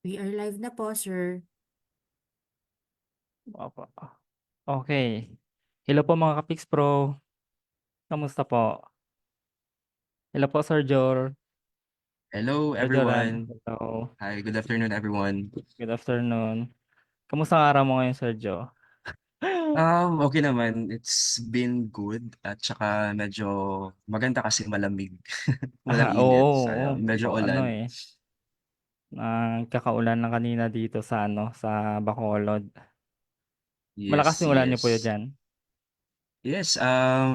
We are live na po, sir. Opo. Okay. Hello po mga Kapix Pro. Kamusta po? Hello po Sir Jor. Hello, Sir Joran. everyone. Hello. Hi, good afternoon, everyone. Good afternoon. Kamusta ang araw mo ngayon, Sir Jo? Okay naman. It's been good at saka medyo maganda kasi malamig. Walang Oo, init. So, oo. medyo Ano ulan. eh. Kakaulan lang kanina dito sa sa Bacolod. Malakas Yes, yung ulan niyo po yun yes. dyan. Yes,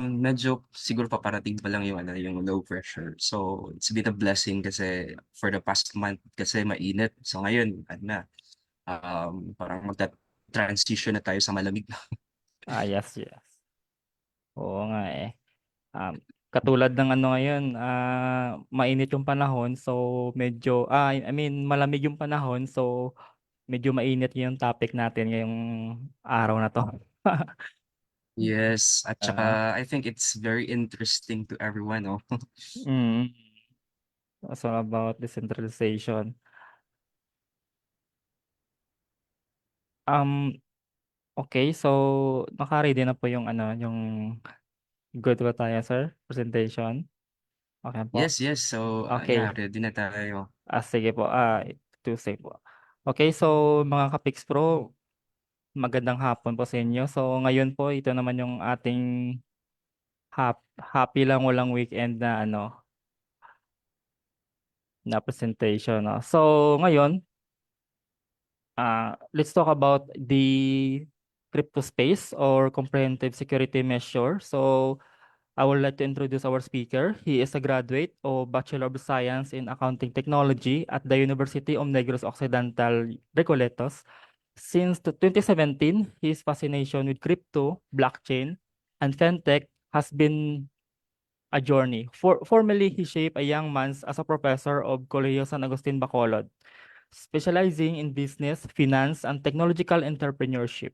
medyo siguro paparating pa lang yung yung low pressure. So, it's been a blessing kasi for the past month kasi mainit. So, ngayon, ano na, parang magta-transition na tayo sa malamig. Yes, yes. Oo nga eh. Um, Katulad ng ano ngayon, mainit yung panahon, so medyo, I mean, malamig yung panahon, so medyo mainit yung topic natin ngayong araw na to. Yes, at Ah, saka I think it's very interesting to everyone, no? mm, so about decentralization. Um, okay, so naka-ready na po yung yung good ba tayo, sir? Presentation. Okay po. Yes, yes. So, yeah, Okay. ready na tayo. Sige po. Tuesday po. Okay, so mga Kapix Pro, magandang hapon po sa inyo. So ngayon po, ito naman yung ating happy lang walang weekend na na presentation. No? So ngayon, let's talk about the crypto space or comprehensive security measure. So I would like to introduce our speaker. He is a graduate of Bachelor of Science in Accounting Technology at the University of Negros Occidental, Recoletos. Since 2017, his fascination with crypto, blockchain, and fintech has been a journey. Formerly, he shaped a young man's as a professor of Colegio San Agustin Bacolod, specializing in business, finance, and technological entrepreneurship.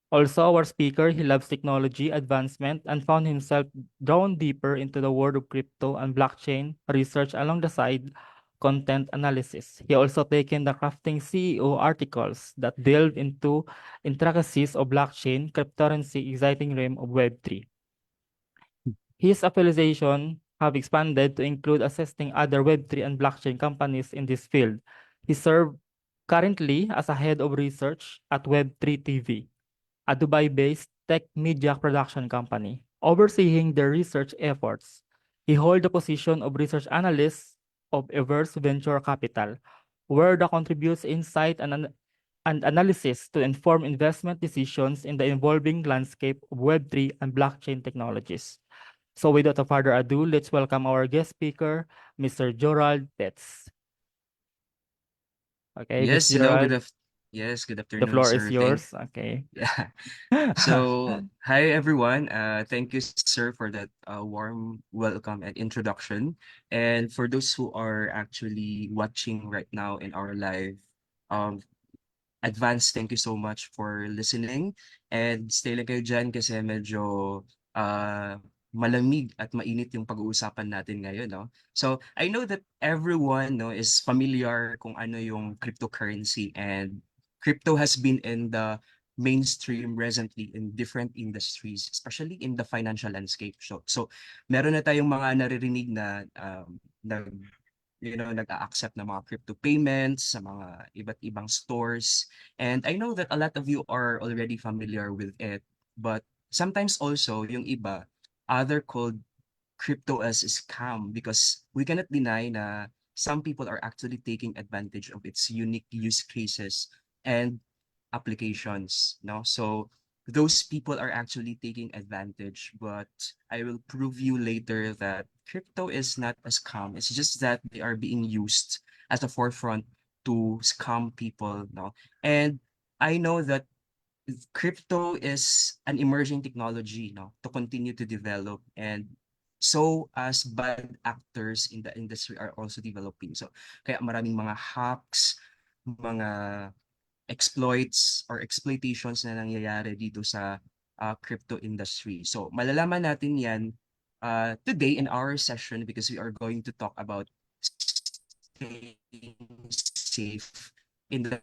Also, our speaker, he loves technology advancement and found himself drawn deeper into the world of crypto and blockchain research along the side content analysis. He also taken the crafting CEO articles that delve into intricacies of blockchain, cryptocurrency, exciting realm of Web3. His affiliation have expanded to include assisting other Web3 and blockchain companies in this field. He served currently as a head of research at Web3 TV, a Dubai-based tech media production company, overseeing their research efforts. He holds the position of research analyst of Everse Venture Capital, where the contributes insight and analysis to inform investment decisions in the evolving landscape of Web3 and blockchain technologies. So without further ado, let's welcome our guest speaker, Mr. Gerald Betts. Okay, Yes, Mr. hello, Gerald, yes, good the afternoon, floor is sir. yours. Okay. Yeah. So, hi everyone. Thank you, sir, for that warm welcome and introduction. And for those who are actually watching right now in our live, um, advance, thank you so much for listening. And stay lang kayo dyan kasi medyo malamig at mainit yung pag-uusapan natin ngayon, no? So, I know that everyone, no, is familiar kung ano yung cryptocurrency, and crypto has been in the mainstream recently in different industries, especially in the financial landscape. So meron na tayong mga naririnig na nag-a-accept ng mga crypto payments sa mga iba't ibang stores. And I know that a lot of you are already familiar with it, but sometimes also yung iba, other called crypto as a scam, because we cannot deny na some people are actually taking advantage of its unique use cases and applications, no? So those people are actually taking advantage, but I will prove you later that crypto is not a scam. It's just that they are being used as a forefront to scam people, no? And I know that crypto is an emerging technology, no, to continue to develop, and so as bad actors in the industry are also developing. So kaya maraming mga hacks, mga exploits or exploitations na nangyayari dito sa crypto industry. So malalaman natin yan today in our session, because we are going to talk about staying safe in the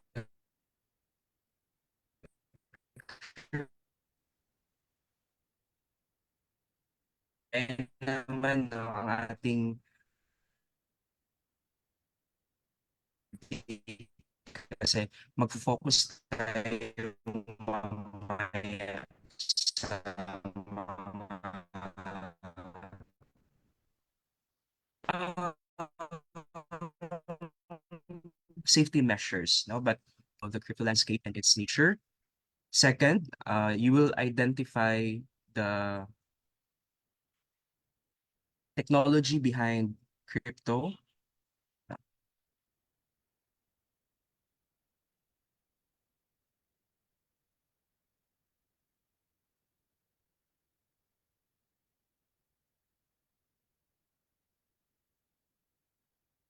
naman no, ang ating kasi magfo-focus tayo mamaya sa mga safety measures, no? But of the crypto landscape and its nature. Second, you will identify the technology behind crypto.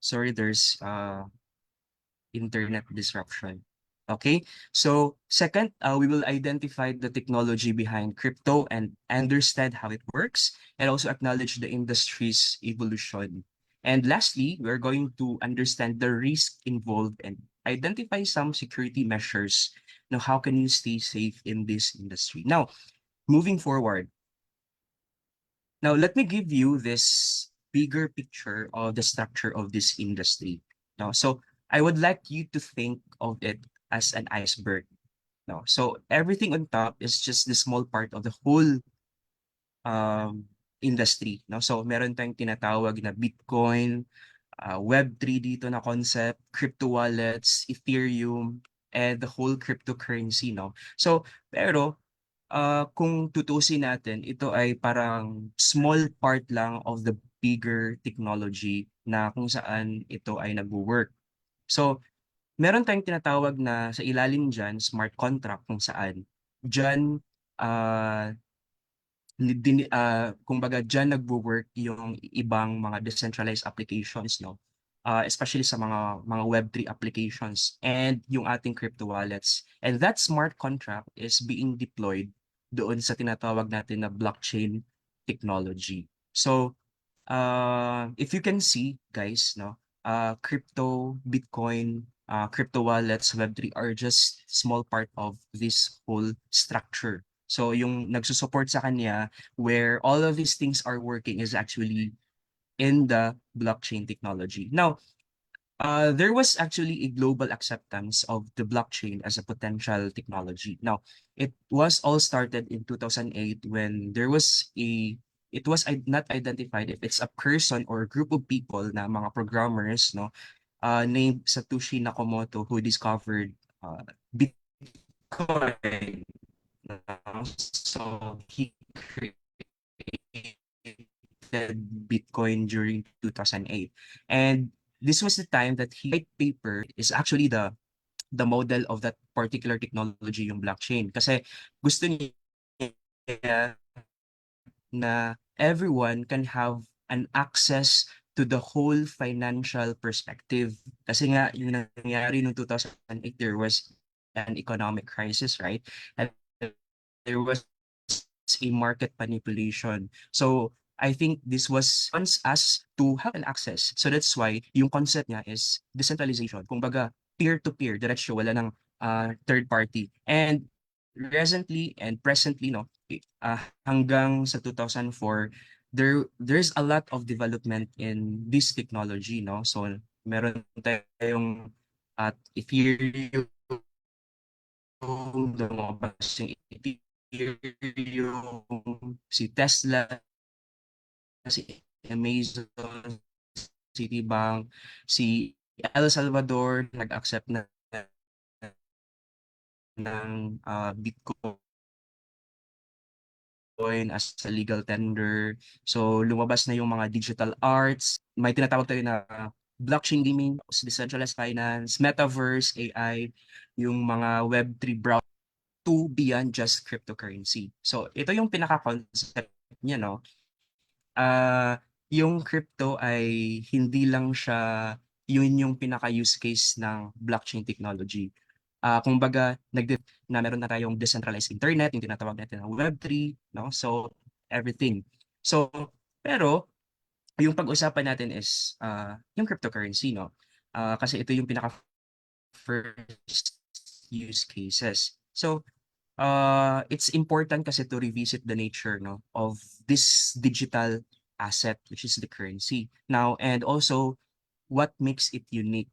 Sorry, there's internet disruption. Okay, so second, we will identify the technology behind crypto and understand how it works, and also acknowledge the industry's evolution. And lastly, we're going to understand the risk involved and identify some security measures. Now, how can you stay safe in this industry? Now, moving forward, now let me give you this bigger picture of the structure of this industry. Now, so I would like you to think of it as an iceberg. No. So everything on top is just the small part of the whole industry. No? So meron tayong tinatawag na Bitcoin, Web3 dito na concept, crypto wallets, Ethereum, and the whole cryptocurrency. No? So, pero kung tutusin natin, ito ay parang small part lang of the bigger technology na kung saan ito ay nagwo-work. So, meron tayong tinatawag na sa ilalim dyan, smart contract kung saan dyan, ah, kumbaga dyan nagwo-work yung ibang mga decentralized applications, no? Especially sa mga Web3 applications and yung ating crypto wallets. And that smart contract is being deployed doon sa tinatawag natin na blockchain technology. So, if you can see, guys, no, crypto, Bitcoin, crypto wallets, Web3 are just small part of this whole structure. So, yung nagsusupport sa kanya, where all of these things are working is actually in the blockchain technology. Now, there was actually a global acceptance of the blockchain as a potential technology. Now, it was all started in 2008 when it was not identified if it's a person or a group of people na mga programmers, no, named Satoshi Nakamoto who discovered Bitcoin. So he created Bitcoin during 2008. And this was the time that he white paper is actually the model of that particular technology, yung blockchain. Kasi gusto niya na everyone can have an access to the whole financial perspective. Kasi nga, yung nangyari noong 2008, there was an economic crisis, right? And there was a market manipulation. So I think this was wants us to have an access. So that's why yung concept niya is decentralization. Kumbaga, peer-to-peer, diretso, wala ng third party. And recently and presently, no, hanggang sa 2004, there's a lot of development in this technology, no? So meron tayong at Ethereum, lumabas yung Ethereum, si Tesla, si Amazon, Citibank, si El Salvador nag-accept na ng Bitcoin as a legal tender. So lumabas na yung mga digital arts, may tinatawag tayo na blockchain gaming, decentralized finance, metaverse, AI, yung mga Web3 browser to beyond just cryptocurrency. So ito yung pinaka-concept niya, no? Yung crypto ay hindi lang siya yun yung pinaka-use case ng blockchain technology. Kumbaga, na meron na tayong decentralized internet, yung tinatawag natin na Web3, no? So, everything. So, pero, yung pag-usapan natin is yung cryptocurrency, no? Kasi ito yung pinaka first use cases. So it's important kasi to revisit the nature no of this digital asset, which is the currency now, and also what makes it unique.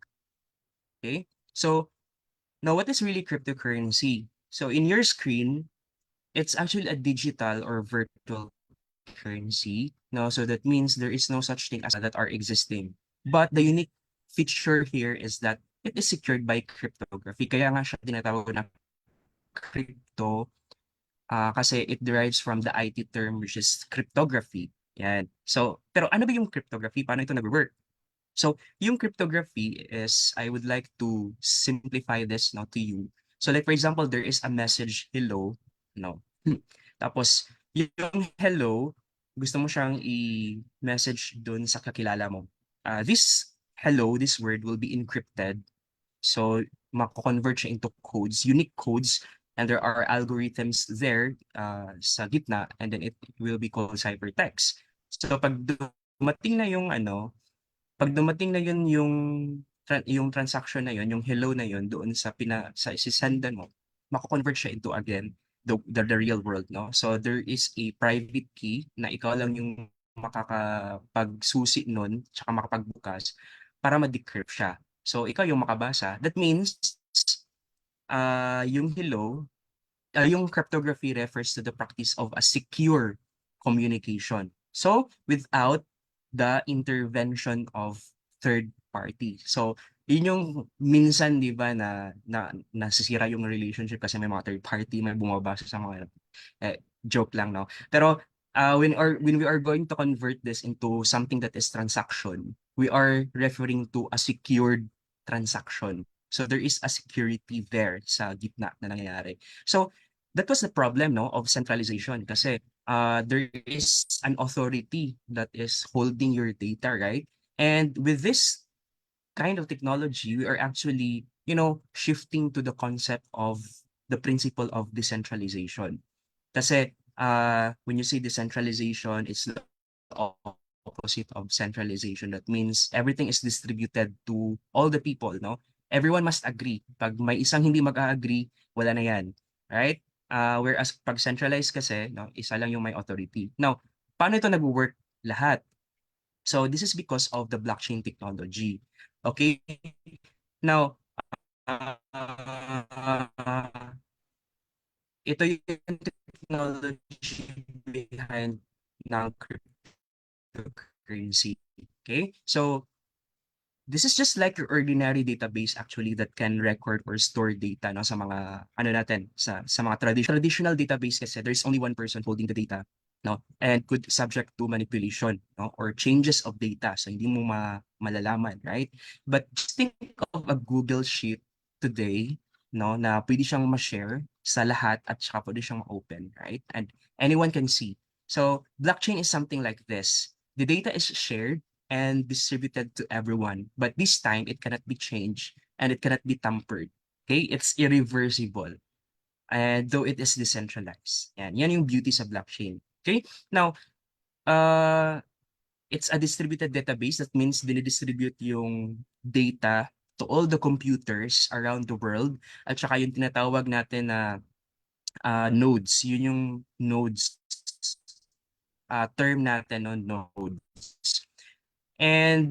Okay, so now what is really cryptocurrency? So in your screen, it's actually a digital or virtual currency. No, so that means there is no such thing as that are existing. But the unique feature here is that it is secured by cryptography. Kaya nga siya tinatawag na crypto, kasi it derives from the IT term which is cryptography. Yan. So, pero ano ba yung cryptography? Paano ito nag-work? So, yung cryptography is, I would like to simplify this now to you. So, like for example, there is a message, hello, no? Tapos, yung hello, gusto mo siyang i-message dun sa kakilala mo. This hello, this word will be encrypted. So, mako-convert siya into codes, unique codes, and there are algorithms there sa gitna, and then it will be called ciphertext. So, pag dumating na yung ano, pag dumating na yun yung transaction na yun, yung hello na yun doon sa isisendan mo, mako-convert siya into again the real world, no? So there is a private key na ikaw lang yung makakapagsusi nun, tsaka makapagbukas para ma-decrypt siya. So ikaw yung makabasa. That means yung hello, yung cryptography refers to the practice of a secure communication. So, without the intervention of third party. So, yun yung minsan 'di ba na nasisira yung relationship kasi may mga third party, may bumabasa sa mga joke lang no. Pero when we are going to convert this into something that is transaction, we are referring to a secured transaction. So there is a security there sa gitna na nangyayari. So that was the problem no of centralization kasi there is an authority that is holding your data, right? And with this kind of technology, we are actually, shifting to the concept of the principle of decentralization. Kasi when you say decentralization, it's the opposite of centralization. That means everything is distributed to all the people, no? Everyone must agree. Pag may isang hindi mag-agree, wala na yan. Right? Whereas pag centralized kasi, no, isa lang yung may authority. Now, paano ito nag-work lahat? So this is because of the blockchain technology. Okay? Now, ito yung technology behind ng cryptocurrency. Okay? So, this is just like your ordinary database actually that can record or store data no sa mga ano natin sa mga traditional database kasi there's only one person holding the data no and could subject to manipulation no or changes of data so hindi mo malalaman right but just think of a Google Sheet today no na pwede siyang ma-share sa lahat at saka pwede siyang ma-open right and anyone can see so blockchain is something like this the data is shared and distributed to everyone. But this time, it cannot be changed and it cannot be tampered. Okay? It's irreversible. And though it is decentralized. Yan yung beauty sa blockchain. Okay? Now, it's a distributed database. That means dinidistribute yung data to all the computers around the world. At saka yung tinatawag natin na nodes. Yun yung nodes. Term natin no nodes. And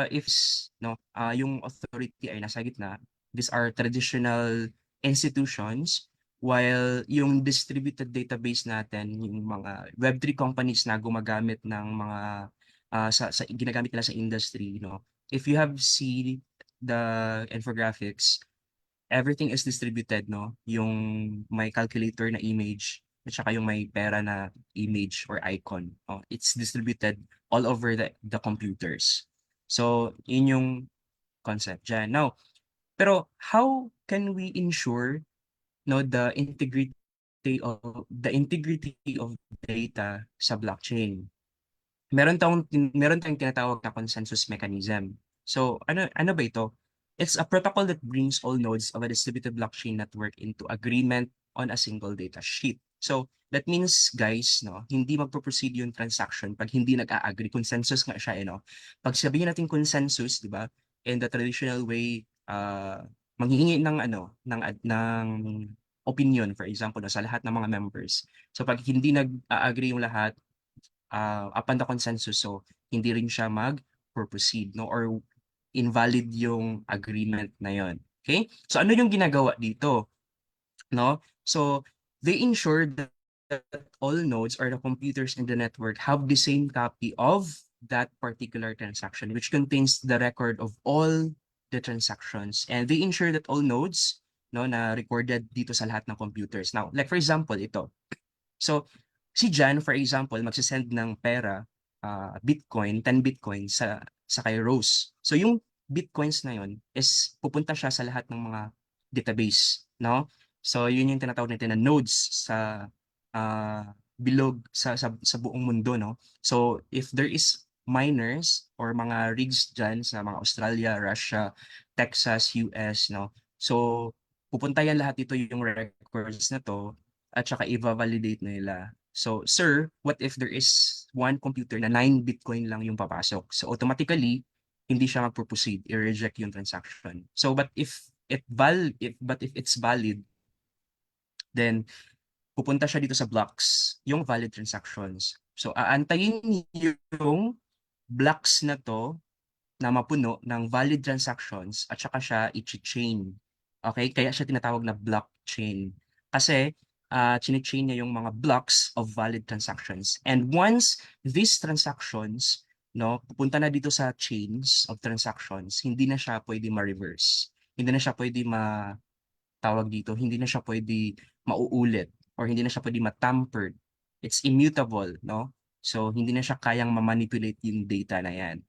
if no, yung authority ay nasa gitna, these are traditional institutions while yung distributed database natin, yung mga Web3 companies na gumagamit ng mga sa ginagamit nila sa industry, no. If you have seen the infographics, everything is distributed, no? Yung may calculator na image at saka yung may pera na image or icon. Oh, it's distributed all over the computers. So, yun yung concept dyan. Now, pero how can we ensure no the integrity of data sa blockchain? Meron tayong tinatawag na consensus mechanism. So, ano ba ito? It's a protocol that brings all nodes of a distributed blockchain network into agreement on a single data sheet. So, that means, guys, no, hindi magpo-proceed yung transaction pag hindi nag-a-agree. Consensus nga siya, no? Pag sabihin natin consensus, di ba? In the traditional way, manghihingi ng ano, ng opinion, for example, 'no, sa lahat ng mga members. So 'pag hindi nag-a-agree yung lahat, upon the consensus, so hindi rin siya mag-proceed, no, or invalid yung agreement na yon. Okay? So ano yung ginagawa dito, no? So they ensure that all nodes or the computers in the network have the same copy of that particular transaction, which contains the record of all the transactions. And they ensure that all nodes, no, na recorded dito sa lahat ng computers. Now, like for example, ito. So, si Jan, for example, magsisend ng pera, Bitcoin, 10 Bitcoin sa kay Rose. So, yung Bitcoins na yun is pupunta siya sa lahat ng mga database, no? So, yun yung tinatawag natin na nodes sa bilog sa buong mundo, no? So, if there is miners or mga rigs dyan sa mga Australia, Russia, Texas, US, no? So, pupunta yan lahat dito yung records na to at saka i-validate nila. So, sir, what if there is one computer na 9 Bitcoin lang yung papasok? So, automatically, hindi siya mag-proceed, i-reject yung transaction. So, but if it's valid, then pupunta siya dito sa blocks, yung valid transactions. So, aantayin yung blocks na to na mapuno ng valid transactions at saka siya i-chain. Okay? Kaya siya tinatawag na blockchain. Kasi chine-chain niya yung mga blocks of valid transactions. And once these transactions, no, pupunta na dito sa chains of transactions, hindi na siya pwede ma-reverse. Hindi na siya pwede tawag dito, hindi na siya pwede mauulit or hindi na siya pwede ma-tampered. It's immutable, no? So, hindi na siya kayang ma-manipulate yung data na yan.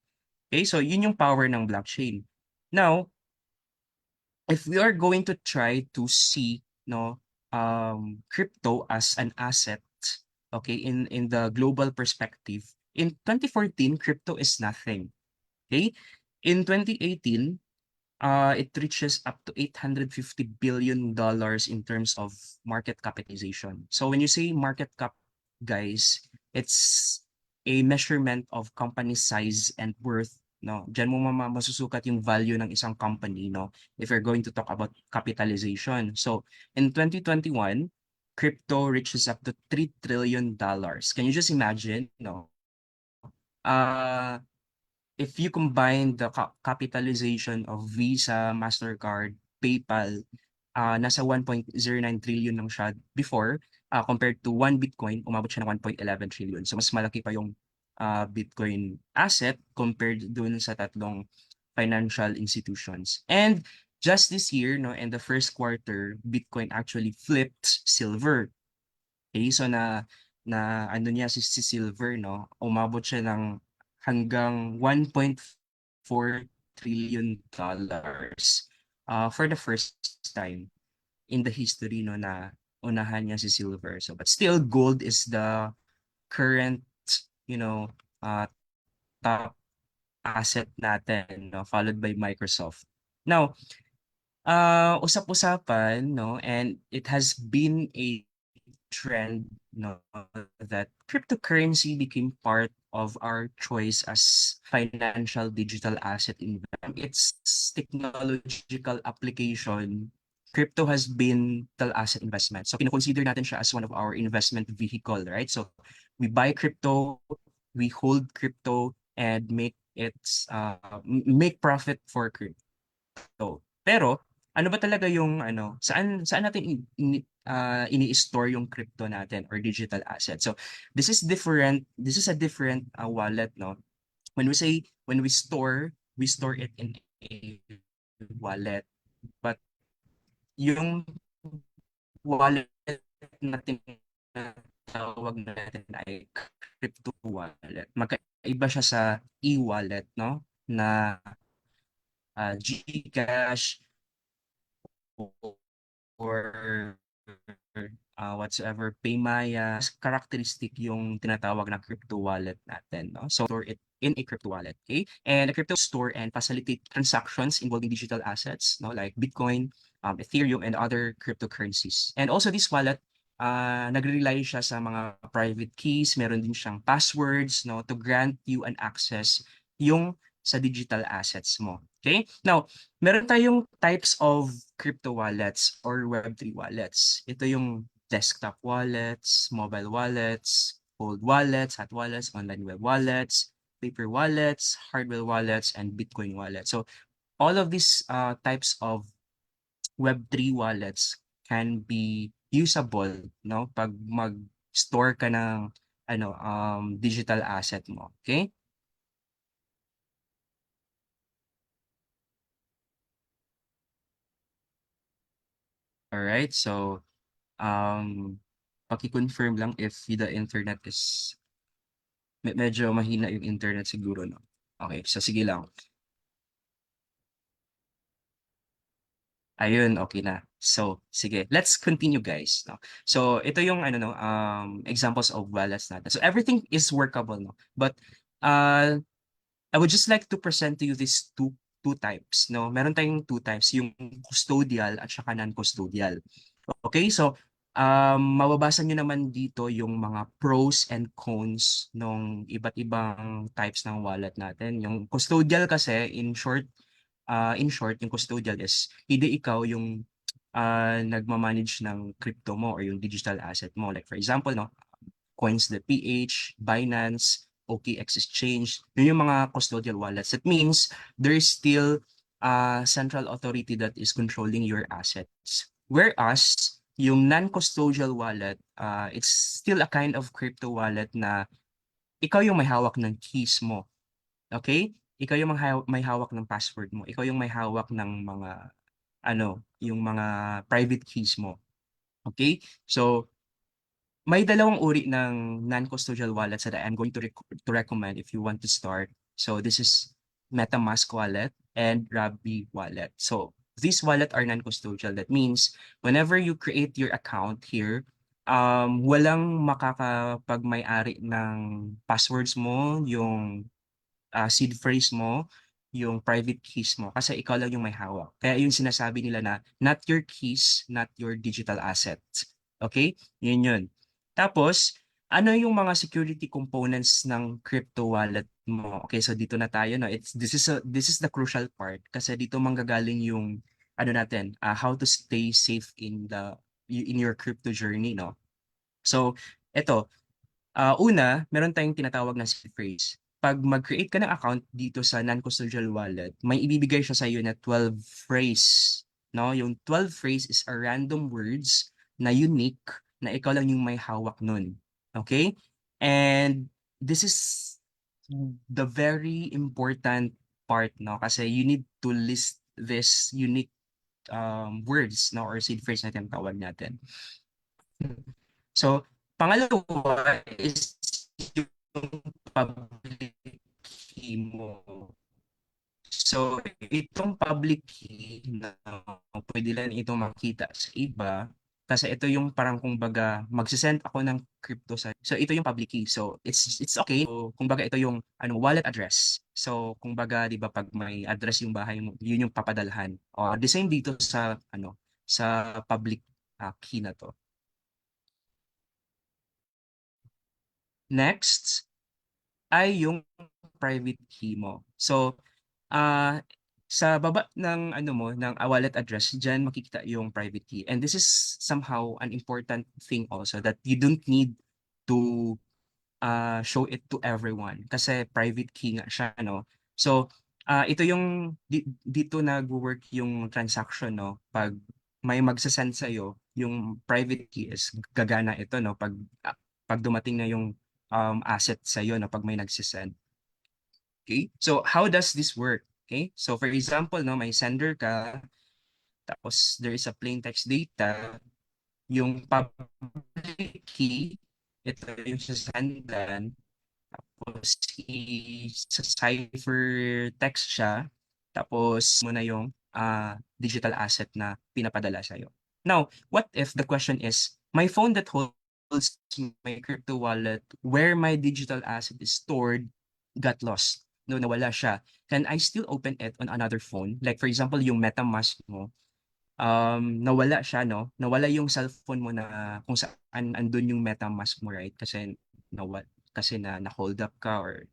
Okay, so yun yung power ng blockchain. Now, if we are going to try to see, no, crypto as an asset, okay, in the global perspective, in 2014, crypto is nothing. Okay, in 2018, it reaches up to $850 billion in terms of market capitalization. So when you say market cap, guys, it's a measurement of company size and worth, no? Diyan mo masusukat yung value ng isang company, no? If you're going to talk about capitalization. So in 2021, crypto reaches up to $3 trillion. Can you just imagine, no? Uh, if you combine the capitalization of Visa, Mastercard, PayPal, nasa 1.09 trillion lang siya before, compared to 1 Bitcoin, umabot siya ng 1.11 trillion. So mas malaki pa yung Bitcoin asset compared dun sa tatlong financial institutions. And just this year, no, in the first quarter, Bitcoin actually flipped silver. Okay, so na ano niya si silver, no, umabot siya ng hanggang 1.4 trillion dollars for the first time in the history, no, na unahan niya si silver. So but still gold is the current, you know, top asset natin, no, followed by Microsoft. Now, usap-usapan, no, and it has been a trend, no, that cryptocurrency became part of our choice as financial digital asset investment. Its technological application, crypto has been digital asset investment. So kino-consider natin siya as one of our investment vehicle, right? So we buy crypto, we hold crypto, and make profit for crypto. Pero ano ba talaga yung ano, saan natin ini-store yung crypto natin or digital asset. So this is a different wallet, no. When we store it in a wallet, but yung wallet natin na tawag natin ay crypto wallet. Magkaiba siya sa e-wallet, no, na GCash or whatsoever, Paymaya, characteristic yung tinatawag na crypto wallet natin, no? So, store it in a crypto wallet, okay? And a crypto store and facilitate transactions involving digital assets, no? Like Bitcoin, Ethereum, and other cryptocurrencies. And also this wallet, nagre-rely siya sa mga private keys, meron din siyang passwords, no? To grant you an access yung sa digital assets mo. Okay? Now, meron tayong types of crypto wallets or Web3 wallets. Ito yung desktop wallets, mobile wallets, cold wallets, hot wallets, online web wallets, paper wallets, hardware wallets, and Bitcoin wallets. So all of these types of Web3 wallets can be usable, no? Pag mag-store ka ng digital asset mo. Okay? Alright, so paki-confirm lang if the internet is medyo mahina yung internet siguro, no? Okay, so sige lang. Ayun, okay na. So, sige, let's continue guys, no? So, ito yung examples of wallets natin. So, everything is workable, no? But uh, I would just like to present to you these two types, no? Meron tayong two types, yung custodial at saka non-custodial. Okay, so mababasa nyo naman dito yung mga pros and cons ng iba't ibang types ng wallet natin. Yung custodial kasi, in short, yung custodial is hindi ikaw yung nagmamanage ng crypto mo or yung digital asset mo. Like for example, no, Coins.ph, Binance, OKX Exchange, yun yung mga custodial wallets. That means there is still a central authority that is controlling your assets. Whereas, yung non-custodial wallet, it's still a kind of crypto wallet na ikaw yung may hawak ng keys mo. Okay? Ikaw yung may hawak ng password mo. Ikaw yung may hawak ng yung mga private keys mo. Okay? So, may dalawang uri ng non-custodial wallets that I'm going to recommend if you want to start. So this is MetaMask wallet and Rabby wallet. So these wallet are non-custodial. That means whenever you create your account here, walang makakapagmay-ari ng passwords mo, yung seed phrase mo, yung private keys mo kasi ikaw lang yung may hawak. Kaya yung sinasabi nila na not your keys, not your digital assets. Okay? Yun yun. Tapos, ano yung mga security components ng crypto wallet mo? Okay, so dito na tayo, no. This is the crucial part kasi dito manggagaling yung how to stay safe in your crypto journey, no. So, eto, una, meron tayong tinatawag na seed phrase. Pag mag-create ka ng account dito sa non-custodial wallet, may ibibigay siya sa iyo na 12 phrase. No? Yung 12 phrase is a random words na unique na ikaw lang yung may hawak nun. Okay? And this is the very important part, no? Kasi you need to list this unique words, no? Or seed phrase na tinatawag natin. So, pangalawa is yung public key mo. So, itong public key na pwede lang itong makita sa iba kasi ito yung parang kumbaga magsisend ako ng crypto sa. So, ito yung public key. So, it's okay. So, kumbaga ito yung wallet address. So, kumbaga 'di ba pag may address yung bahay mo, yun yung papadalhan. O, the same dito sa public key na to. Next ay yung private key mo. So, ah, sa baba ng ng wallet address, diyan makikita yung private key. And this is somehow an important thing also that you don't need to show it to everyone kasi private key nga siya, no? So, ito yung dito nag-work yung transaction, no? Pag may magse-send sa yung private key is gagana ito, no? Pag dumating na yung asset sa iyo, no? Pag may nagse-send. Okay? So, how does this work? Okay? So, for example, no, may sender ka, tapos there is a plain text data, yung public key, ito yung sasandan, tapos sa cipher text siya, tapos mo na yung digital asset na pinapadala sa'yo. Now, what if the question is, my phone that holds my crypto wallet, where my digital asset is stored, got lost. No, nawala siya. Can I still open it on another phone? Like for example, yung MetaMask mo, nawala siya, no? Nawala yung cellphone mo na kung saan andun yung MetaMask mo, right? Kasi na-hold up ka or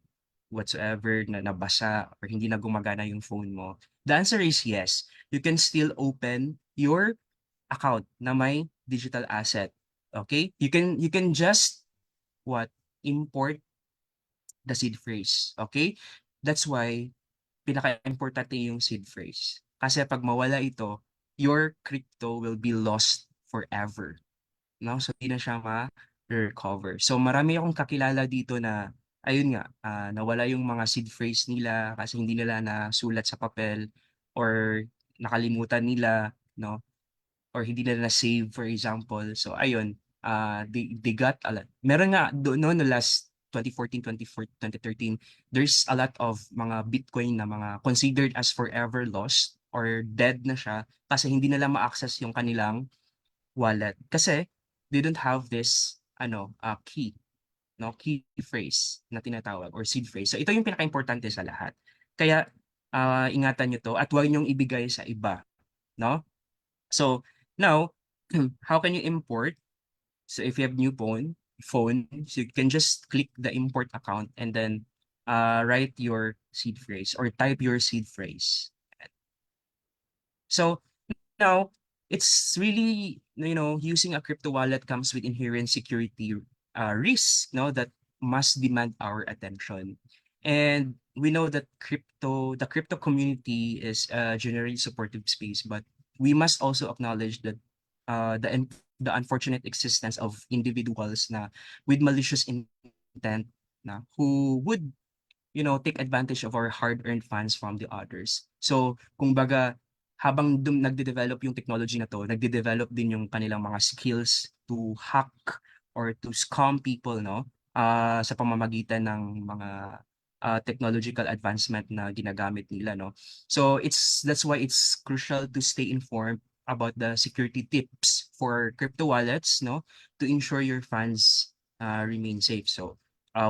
whatsoever na nabasa or hindi na gumagana yung phone mo, the answer is yes. You can still open your account na may digital asset. Okay? You can just what import the seed phrase. Okay? That's why pinaka-importante yung seed phrase. Kasi pag mawala ito, your crypto will be lost forever. No? So, hindi na siya ma-recover. So, marami akong kakilala dito na, ayun nga, nawala yung mga seed phrase nila kasi hindi nila nasulat sa papel or nakalimutan nila, no? Or hindi nila na-save, for example. So, ayun, they got a lot. Meron nga, no, last 2014, 2013, there's a lot of mga Bitcoin na mga considered as forever lost or dead na siya kasi hindi nila ma-access yung kanilang wallet kasi they don't have this key, no, key phrase na tinatawag or seed phrase. So ito yung pinaka-importante sa lahat. Kaya ingatan niyo to at huwag niyong ibigay sa iba, no? So now, how can you import? So if you have new phone, so you can just click the import account and then write your seed phrase or type your seed phrase. So now, it's really, using a crypto wallet comes with inherent security risks, no, that must demand our attention. And we know that the crypto community is a generally supportive space, but we must also acknowledge that the unfortunate existence of individuals na with malicious intent na who would take advantage of our hard-earned funds from the others. So, kung baga, habang nagde-develop yung technology na to, nagde-develop din yung kanilang mga skills to hack or to scam people, no? Sa pamamagitan ng mga technological advancement na ginagamit nila, no? So, that's why it's crucial to stay informed about the security tips for crypto wallets, no? To ensure your funds remain safe. So,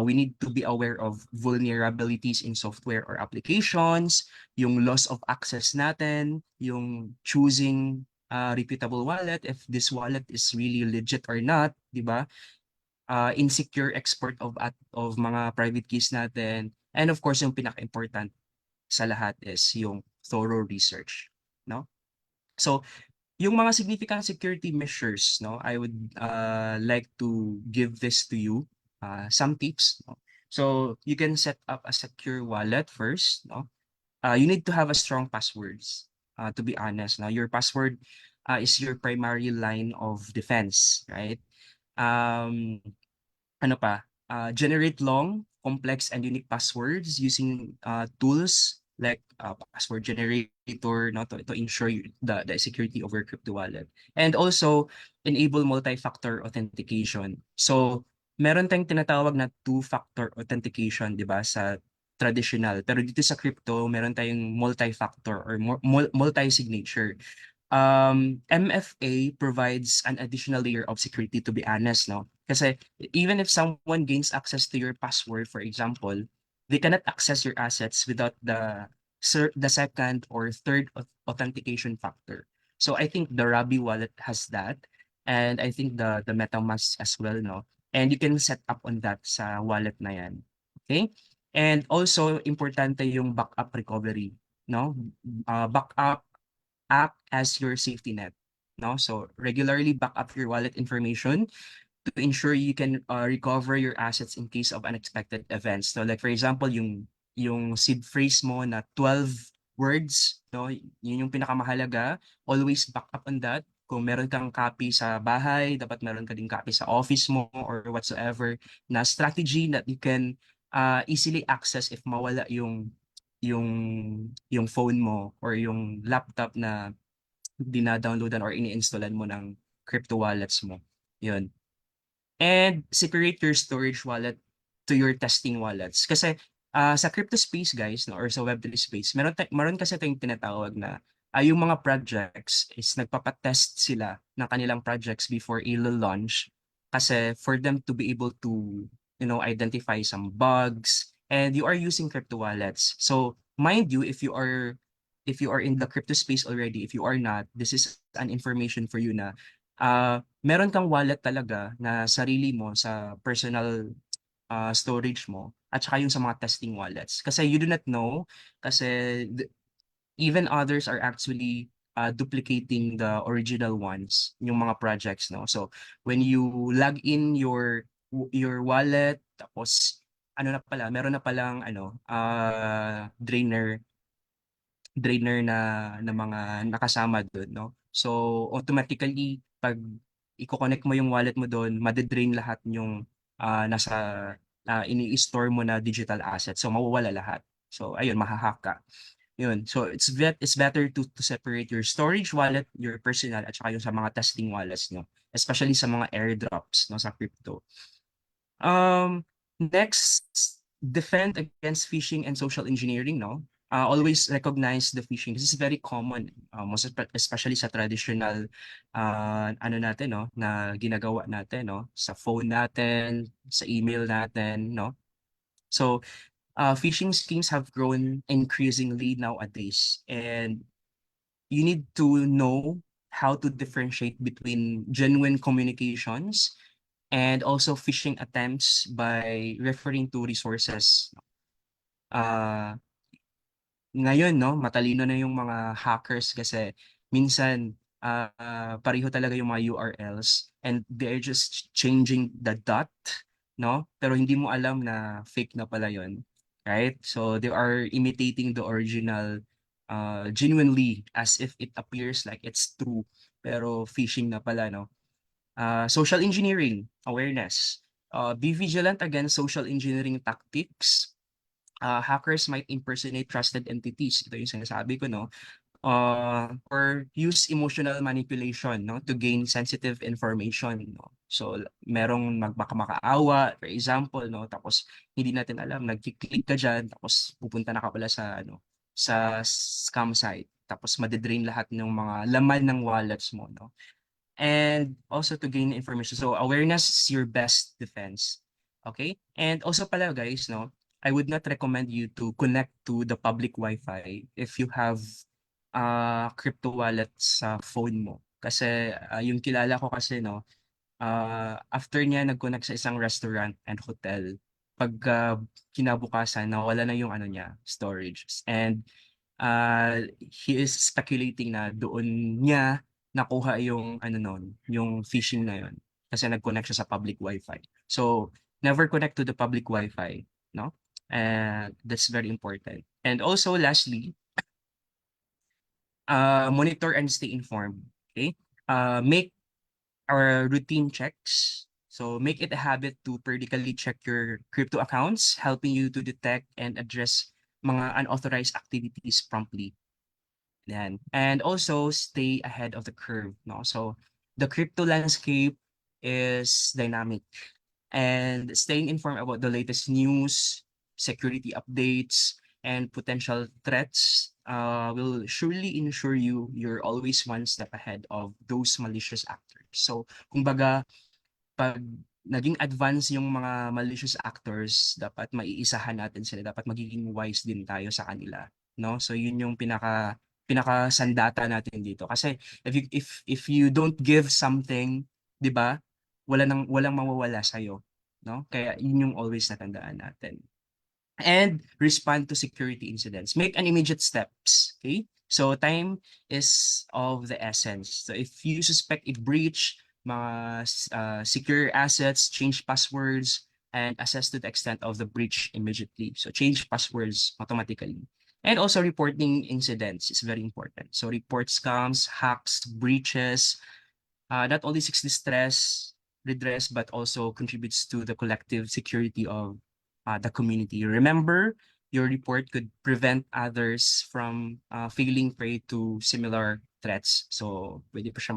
we need to be aware of vulnerabilities in software or applications, yung loss of access natin, yung choosing reputable wallet, if this wallet is really legit or not, di ba? Insecure export of mga private keys natin. And of course, yung pinaka-important sa lahat is yung thorough research, no? So, yung mga significant security measures, no, I would like to give this to you, some tips. No? So you can set up a secure wallet first. No, you need to have a strong passwords. To be honest, now your password is your primary line of defense, right? Um, ano pa, generate long, complex, and unique passwords using tools like password generator, no, to ensure the security of your crypto wallet. And also, enable multi-factor authentication. So, meron tayong tinatawag na two-factor authentication, di ba, sa traditional. Pero dito sa crypto, meron tayong multi-factor or multi-signature. MFA provides an additional layer of security, to be honest, no? Kasi even if someone gains access to your password, for example, they cannot access your assets without the second or third authentication factor. So I think the Rabi wallet has that, and I think the MetaMask as well, no? And you can set up on that sa wallet na yan. Okay? And also importante yung backup recovery, no? Backup act as your safety net, no? So regularly back up your wallet information to ensure you can recover your assets in case of unexpected events. So like for example, yung seed phrase mo na 12 words, no? Yun yung pinakamahalaga. Always back up on that. Kung meron kang copy sa bahay, dapat meron ka ding copy sa office mo or whatsoever na strategy that you can easily access if mawala yung yung phone mo or yung laptop na dina-downloadan or ini-installan mo ng crypto wallets mo. Yun. And separate your storage wallet to your testing wallets. Kasi sa crypto space guys, no, or sa Web3 space, meron kasi tayong tinatawag na yung mga projects is nagpapatest sila ng kanilang projects before i-launch kasi for them to be able to identify some bugs, and you are using crypto wallets. So mind you, if you are in the crypto space already, if you are not, this is an information for you na meron kang wallet talaga na sarili mo sa personal storage mo at saka yung sa mga testing wallets. Kasi you do not know, kasi even others are actually duplicating the original ones, yung mga projects, no? So when you log in your wallet, tapos ano na pala, meron na palang ano, drainer na mga nakasama doon, no? So automatically pag i-connect mo yung wallet mo doon, made-drain lahat yung nasa ini-store mo na digital asset. So mawawala lahat. So ayun, mahahack ka. Yun. So it's better to separate your storage wallet, your personal, at saka yung sa mga testing wallets nyo. Especially sa mga airdrops, no, sa crypto. Next, defend against phishing and social engineering, no? Always recognize the phishing. This is very common, especially sa traditional ano natin, no, na ginagawa natin, no, sa phone natin, sa email natin, no. So, phishing schemes have grown increasingly nowadays, and you need to know how to differentiate between genuine communications and also phishing attempts by referring to resources. Uh, Ngayon, no, matalino na yung mga hackers kasi minsan pareho talaga yung mga URLs and they're just changing the dot, no? Pero hindi mo alam na fake na pala yon, right? So they are imitating the original genuinely as if it appears like it's true pero phishing na pala, no? Social engineering awareness. Be vigilant against social engineering tactics. Hackers might impersonate trusted entities. Ito yung sinasabi ko, no? Or use emotional manipulation, no, to gain sensitive information, no. So merong baka makaawa, for example, no, tapos hindi natin alam, nagki-click ka diyan, tapos pupunta na ka pala sa ano, sa scam site. Tapos made-drain lahat ng mga laman ng wallets mo, no. And also to gain information. So awareness is your best defense. Okay? And also pala guys, no, I would not recommend you to connect to the public Wi-Fi if you have crypto wallet sa phone mo. Kasi yung kilala ko kasi, no, after niya nag-connect sa isang restaurant and hotel, pag kinabukasan, nawala na yung ano niya, storage. And he is speculating na doon niya nakuha yung ano nun, yung phishing na yun. Kasi nag-connect siya sa public Wi-Fi. So, never connect to the public Wi-Fi, no? And that's very important. And also, lastly, monitor and stay informed. Okay? Make our routine checks. So make it a habit to periodically check your crypto accounts, helping you to detect and address mga unauthorized activities promptly. Yan. And also stay ahead of the curve, no? So the crypto landscape is dynamic, and staying informed about the latest news, security updates, and potential threats will surely ensure you're always one step ahead of those malicious actors. So, kumbaga, pag naging advance yung mga malicious actors, dapat maiisahan natin sila. Dapat magiging wise din tayo sa kanila, no? So, yun yung pinaka-sandata natin dito. Kasi if you don't give something, 'di ba? Walang mawawala sa no? Kaya yun yung always natandaan natin. And respond to security incidents. Make an immediate steps, okay? So time is of the essence. So if you suspect a breach, mga secure assets, change passwords, and assess to the extent of the breach immediately. So change passwords automatically. And also reporting incidents is very important. So report scams, hacks, breaches, not only seeks distress, redress, but also contributes to the collective security of the community. Remember, your report could prevent others from falling prey to similar threats. So, pwede pa siya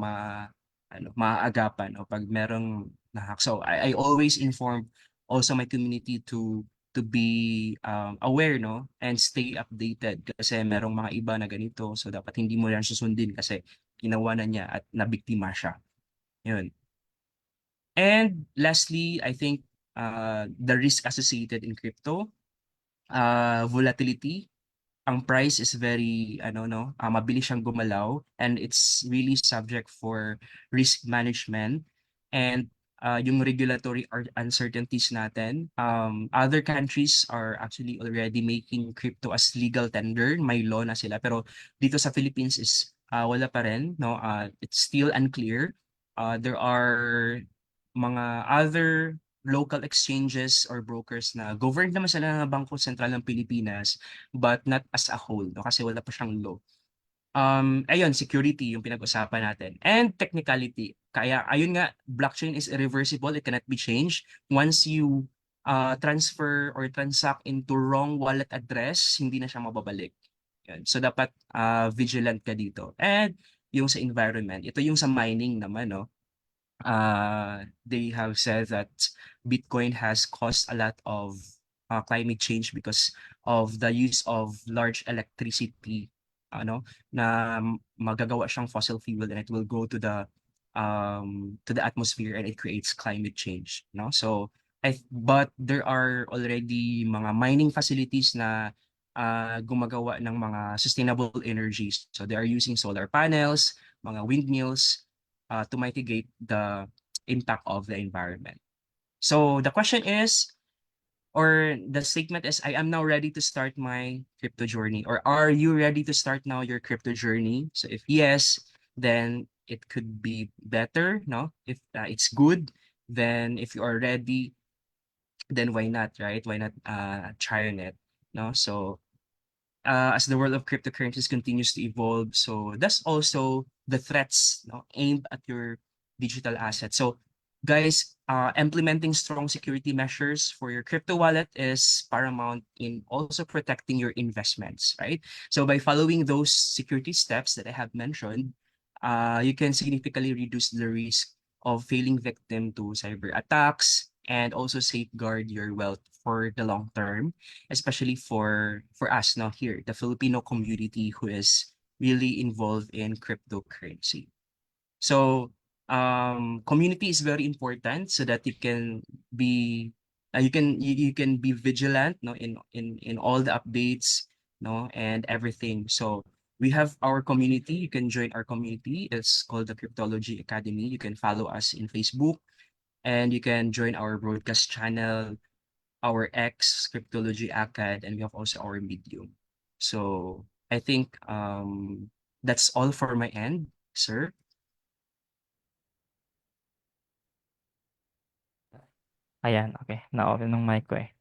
maaagapan o pag merong nahack. So, I always inform also my community to be aware, no, and stay updated kasi merong mga iba na ganito. So, dapat hindi mo yan susundin kasi ginawa na niya at nabiktima siya. Yun. And lastly, I think the risk associated in crypto, volatility. Ang price is very ano no, mabilis siyang gumalaw and it's really subject for risk management. And yung regulatory uncertainties natin. Other countries are actually already making crypto as legal tender. May law na sila. Pero dito sa Philippines is wala pa rin. No? It's still unclear. There are mga other local exchanges or brokers na governed naman sila ng Bangko Sentral ng Pilipinas but not as a whole, no? Kasi wala pa siyang law. Ayun, security yung pinag-usapan natin. And technicality. Kaya, ayun nga, blockchain is irreversible. It cannot be changed. Once you transfer or transact into wrong wallet address, hindi na siya mababalik. Yun. So, dapat vigilant ka dito. And yung sa environment, ito yung sa mining naman, no? They have said that Bitcoin has caused a lot of climate change because of the use of large electricity, ano, na magagawa siyang fossil fuel and it will go to the atmosphere and it creates climate change, no? So, but there are already mga mining facilities na gumagawa ng mga sustainable energies. So they are using solar panels, mga windmills, to mitigate the impact of the environment. So the question is, or the statement is, I am now ready to start my crypto journey. Or are you ready to start now your crypto journey? So if yes, then it could be better, no? If it's good, then if you are ready, then why not, right? Why not try on it, no? So as the world of cryptocurrencies continues to evolve, so that's also the threats, no, aimed at your digital assets. So, guys, implementing strong security measures for your crypto wallet is paramount in also protecting your investments, right? So, by following those security steps that I have mentioned, you can significantly reduce the risk of falling victim to cyber attacks and also safeguard your wealth for the long term, especially for us now here, the Filipino community who is really involved in cryptocurrency. So community is very important so that you can be you can be vigilant, no, in all the updates, no, and everything. So we have our community. You can join our community. It's called the Cryptology Academy. You can follow us in Facebook and you can join our broadcast channel, our X Cryptology Acad, and we have also our Medium. So I think that's all for my end, sir. Ayan, okay. Na-open ng mic ko eh.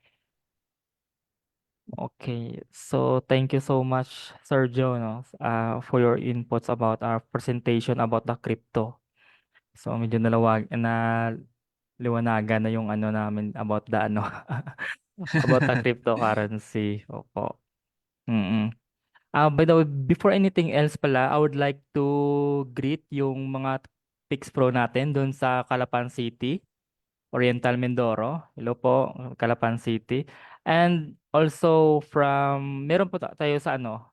Okay, so thank you so much, Sergio, no, for your inputs about our presentation about the crypto. So medyo liwanagan na yung ano namin about the ano about the cryptocurrency. Opo. Mm. By the way, before anything else pala, I would like to greet yung mga Pix Pro natin doon sa Calapan City, Oriental Mindoro. Hello po, Calapan City. And also meron po tayo sa ano,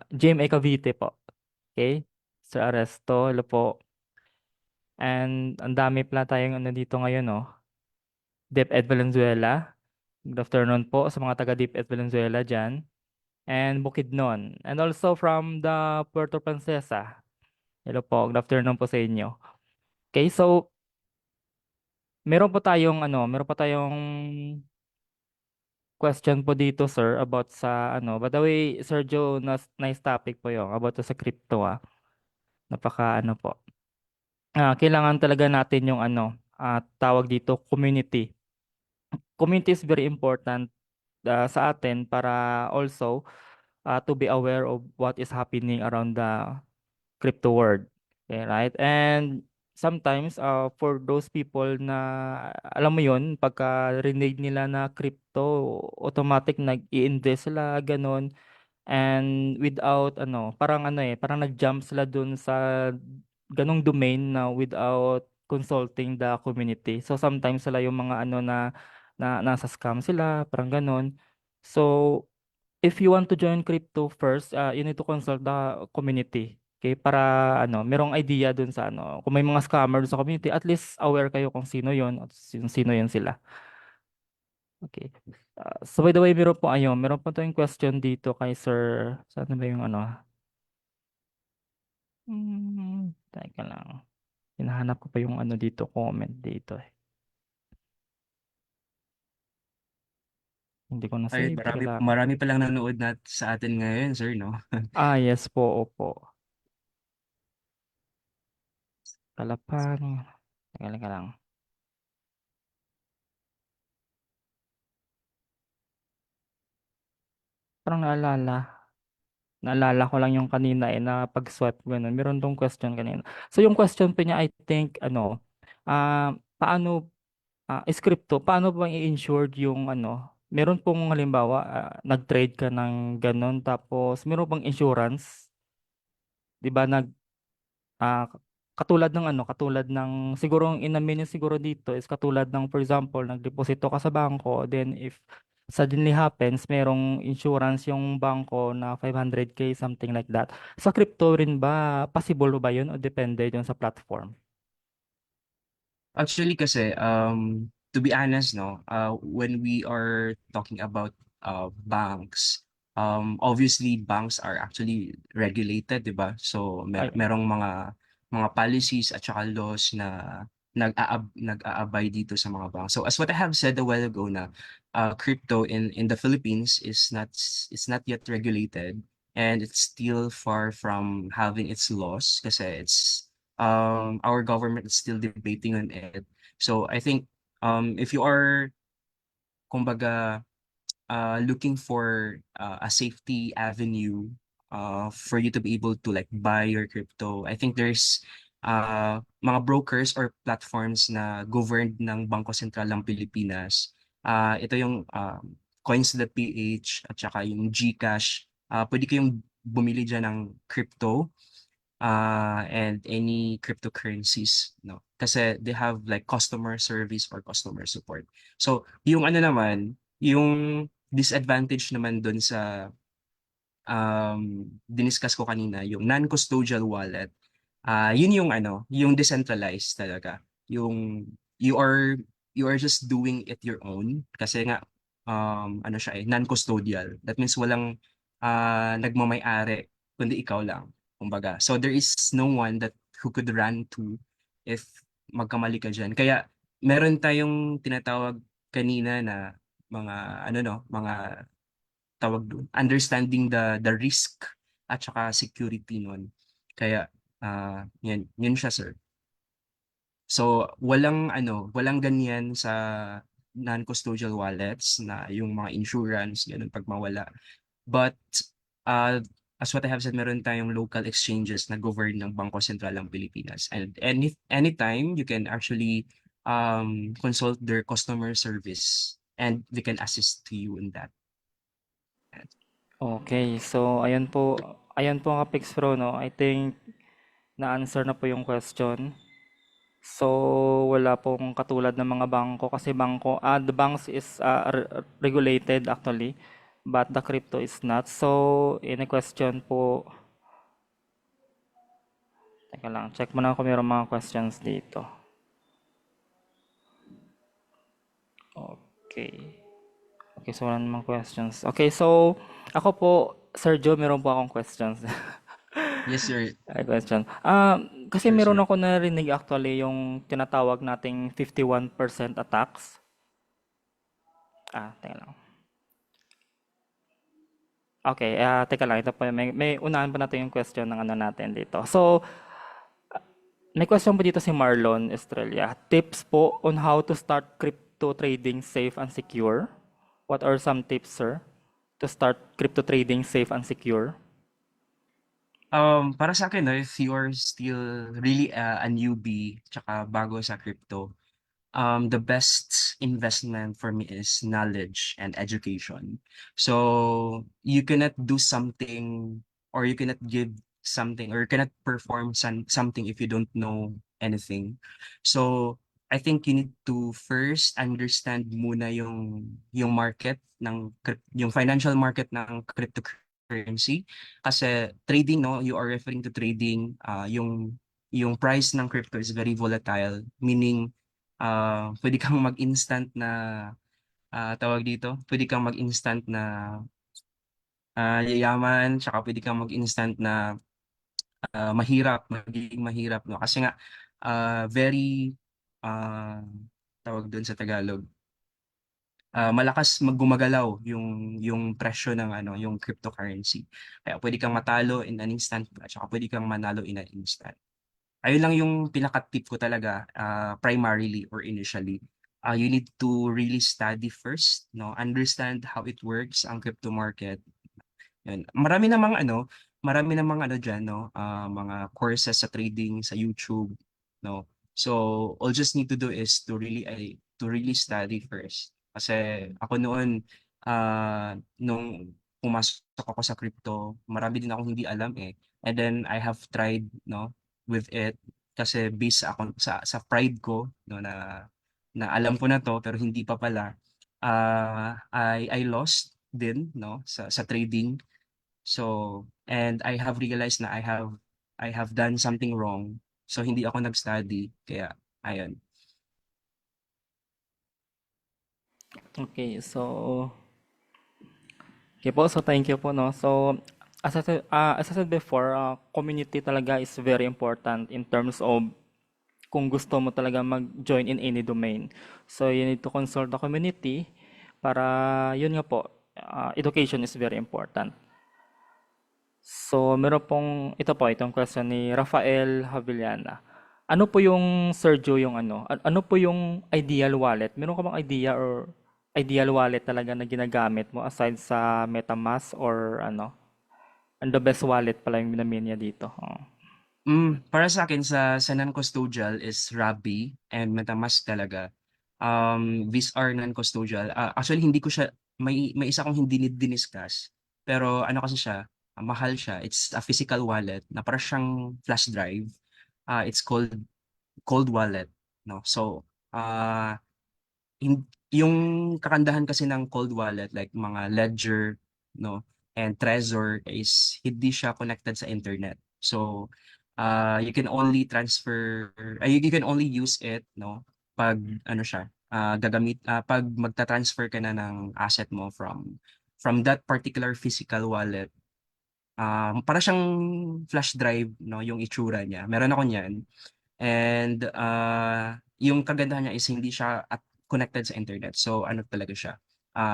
GMA Cavite po. Okay? Sir Aresto, hello po. And ang dami pala tayong ano dito ngayon, no? DepEd Valenzuela. Good afternoon po sa mga taga DepEd Valenzuela dyan. And Bukidnon. And also from the Puerto Princesa. Hello po, good afternoon po sa inyo. Okay, so meron pa tayong question po dito, sir, about sa ano. By the way, Sir Joe, nice topic po 'yung about sa crypto ah. Napaka ano po. Kailangan talaga natin 'yung ano, tawag dito community. Community is very important sa atin para also to be aware of what is happening around the crypto world. Okay, right? And sometimes for those people na alam mo yon pagka rinig nila na crypto, automatic nag-i-invest sila ganun and without ano, parang ano parang nag-jump sila dun sa ganung domain na without consulting the community. So sometimes sila yung mga ano na nasa scam sila, parang ganun. So if you want to join crypto first, you need to consult the community. Okay, para ano, merong idea dun sa ano, kung may mga scammer dun sa community, at least aware kayo kung sino yon at sino yon sila. Okay. So by the way, meron po tayong question dito kay Sir, saan ba yung ano? Teka lang. Hinahanap ko pa yung ano dito, comment dito eh. Hindi ko na Ay, save, marami kailangan. marami pa lang nanonood sa atin ngayon, sir, 'no? Ah, yes po, opo. Kalapang. Teka lang. Parang naalala ko lang yung kanina eh, na pag-swipe ko ganun. Meron tong question kanina. So yung question pa niya, I think, ano, paano, is crypto, paano ba i-insured yung ano, meron pong halimbawa, nag-trade ka ng ganun, tapos meron pang insurance, di ba, ah, katulad ng ano, katulad ng siguro ang inamin niyo siguro dito is katulad ng for example, nagdeposito ka sa bangko, then if suddenly happens, merong insurance yung bangko na 500K, something like that. Sa crypto rin ba, possible ba yun o depende yun sa platform? Actually kasi, to be honest 'no, when we are talking about, banks, obviously banks are actually regulated, 'di ba? So Ay, merong mga policies at saka laws na nag-aabay dito sa mga banks. So as what I have said a while ago na, crypto in the Philippines is not yet regulated, and it's still far from having its laws kasi our government is still debating on it. So I think if you are kumbaga looking for a safety avenue for you to be able to like buy your crypto, I think there's mga brokers or platforms na governed ng Bangko Sentral ng Pilipinas. Ito yung coins.ph at saka yung GCash. Pwede kayong bumili dyan ng crypto and any cryptocurrencies, no? Kasi they have like customer service or customer support. So, yung ano naman, yung disadvantage naman dun sa diniscuss ko kanina, yung non-custodial wallet, yun yung ano, yung decentralized talaga. Yung you are you are just doing it your own kasi nga ano siya eh, non-custodial. That means walang nagmamay-ari kundi ikaw lang. Kumbaga. So there is no one that who could run to if magkamali ka diyan. Kaya meron tayong tinatawag kanina na mga ano no, mga tawag dun, understanding the risk at saka security nun. Kaya yun siya sir. So walang ganyan sa non-custodial wallets na yung mga insurance ganun pag mawala. But uh, as what I have said, meron tayong local exchanges na governed ng Bangko Sentral ng Pilipinas. And anytime you can actually consult their customer service and they can assist to you in that. okay. So, ayan po ang Apex Pro, no? I think na-answer na po yung question. So, wala pong katulad ng mga bangko kasi the banks is regulated actually, but the crypto is not. So, any question po, teka lang, check muna kung mayroong mga questions dito. Okay. Okay, so wala namang questions. Okay, so ako po, Sir Joe, meron po akong questions. Yes, sir. Ay, question. Kasi Sure, meron sir. ako narinig actually yung tinatawag nating 51% attacks. Teka lang. Okay, teka lang. Ito po, may unahan pa natin yung question ng ano natin dito. So, may question po dito si Marlon Estrella. Tips po on how to start crypto trading safe and secure? What are some tips, sir, to start crypto trading safe and secure? Para sa akin, no, if you're still really a newbie, tsaka bago sa crypto, the best investment for me is knowledge and education. So you cannot do something or you cannot give something or you cannot perform something if you don't know anything. So I think you need to first understand muna yung market yung financial market ng cryptocurrency kasi trading no you are referring to trading yung price ng crypto is very volatile meaning pwede kang mag-instant na, tawag dito, pwede kang mag-instant na, yayaman, tsaka pwede kang mag-instant na, magiging mahirap 'no. Kasi nga, very, ah, tawag dun sa Tagalog, malakas gumagalaw yung presyo ng ano, yung cryptocurrency. Kaya pwede kang matalo in an instant at saka pwede kang manalo in an instant. Ayun lang yung pinaka-tip ko talaga, primarily or initially. You need to really study first, no? Understand how it works, ang crypto market. Yun. Marami namang ano diyan, no, mga courses sa trading sa YouTube, no? So, all just need to do is to really study first. Kasi ako noon, nung pumasok ako sa crypto, marami din akong hindi alam, eh. And then I have tried, no, with it kasi based ako sa pride ko, no, na alam ko na 'to pero hindi pa pala. I lost din, no, sa trading. So, and I have realized na I have done something wrong. So, hindi ako nag-study. Kaya, ayun. Okay, so okay po, so thank you po, no. So as I said before, community talaga is very important in terms of kung gusto mo talaga mag-join in any domain. So you need to consult the community para yun nga po, education is very important. So meron pong ito po itong question ni Rafael Havillana. Ano po yung Sergio yung ano po yung ideal wallet? Meron ka bang idea or ideal wallet talaga na ginagamit mo aside sa MetaMask or ano? And the best wallet pala yung minamin niya dito. Oh. Para sa akin sa non-custodial is Rappi and MetaMask talaga. These are non-custodial. Actually hindi ko siya may isa akong hindi diniscuss, pero ano kasi siya, mahal siya. It's a physical wallet na para siyang flash drive. It's called cold wallet, no? So, yung kagandahan kasi ng cold wallet like mga Ledger, no, and Trezor is hindi siya connected sa internet. So, you can only use it, no, pag ano siya, pag magta-transfer ka na ng asset mo from that particular physical wallet. Para siyang flash drive, no, yung itsura niya. Meron ako niyan. And, yung kagandahan niya is hindi siya connected sa internet. So ano talaga siya,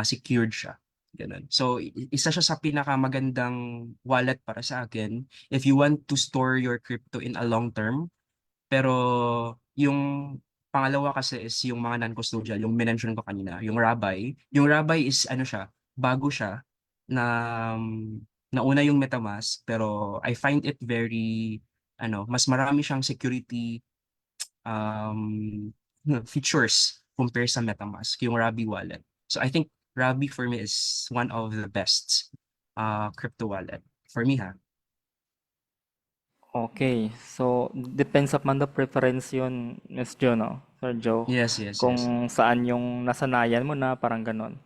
secured siya, gano'n. So isa siya sa pinakamagandang wallet para sa akin if you want to store your crypto in a long term. Pero yung pangalawa kasi is yung mga non-custodial, yung minention ko kanina, yung Rabby. Yung Rabby is ano siya, bago siya na nauna yung MetaMask pero I find it very ano, mas marami siyang security um, features compare sa MetaMask, yung Rabby wallet. So I think Rabby for me is one of the best crypto wallet for me ha. Okay. So depends upon the preference yun, Miss Jo, no? Sir Joe. Yes, yes, yes. Kung saan yung nasanayan mo na parang ganon.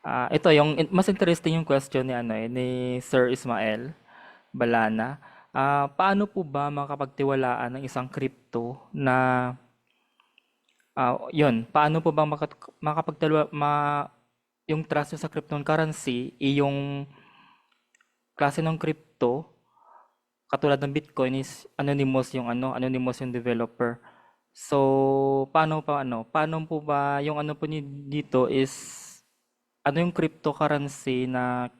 Ito yung mas interesting yung question ni ni Sir Ismael Balana. Paano po ba makapagtiwalaan ng isang crypto na yun, paano po ba yung trust nyo sa cryptocurrency, yung klase ng crypto, katulad ng Bitcoin is anonymous yung developer. So, paano po ba yung ano po dito is ano yung cryptocurrency na